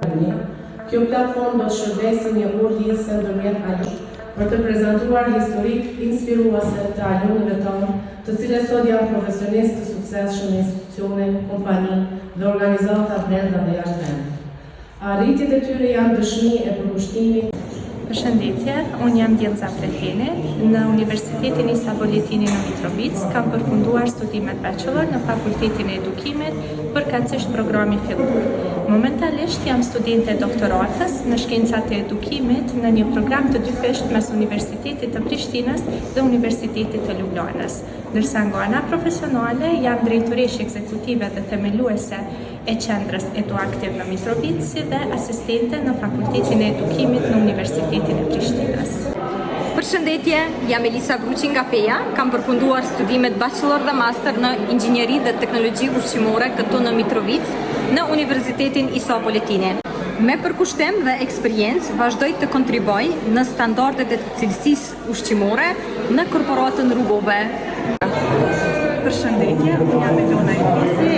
Kataluni. Kjo platformë do të shërbesë një urë lidhëse ndërmjet alumnëve për të prezantuar historik inspiruese të alumnëve tonë, të cilët sot janë profesionistë të suksesshëm në institucione, kompani dhe organizata brenda dhe jashtë vendit. Arritjet e tyre janë dëshmi e përkushtimit. Përshëndetje, unë jam Djelza Pretini, në Universitetin Isa Boletini në Mitrovic, kam përfunduar studimet bachelor në Fakultetin e Edukimit, përkatësisht programi fillor. Momentalisht jam studente doktoratës në shkencat e edukimit në një program të dyfisht mes Universitetit të Prishtinës dhe Universitetit të Ljubljanës, ndërsa nga ana profesionale jam drejtoresh ekzekutive dhe themeluese e qendrës Eduaktiv në Mitrovic, si dhe asistente në Fakultetin e Edukimit në Universitetin e Prishtinës. Përshëndetje, jam Elisa Gruqi nga Peja, kam përfunduar studimet bachelor dhe master në inxhinieri dhe teknologji ushqimore këtu në Mitrovic, në Universitetin Isa Boletini. Me përkushtim dhe eksperiencë vazhdoj të kontriboj në standardet e cilësisë ushqimore në korporatën Rugove. Përshëndetje, unë jam Elona Elisi,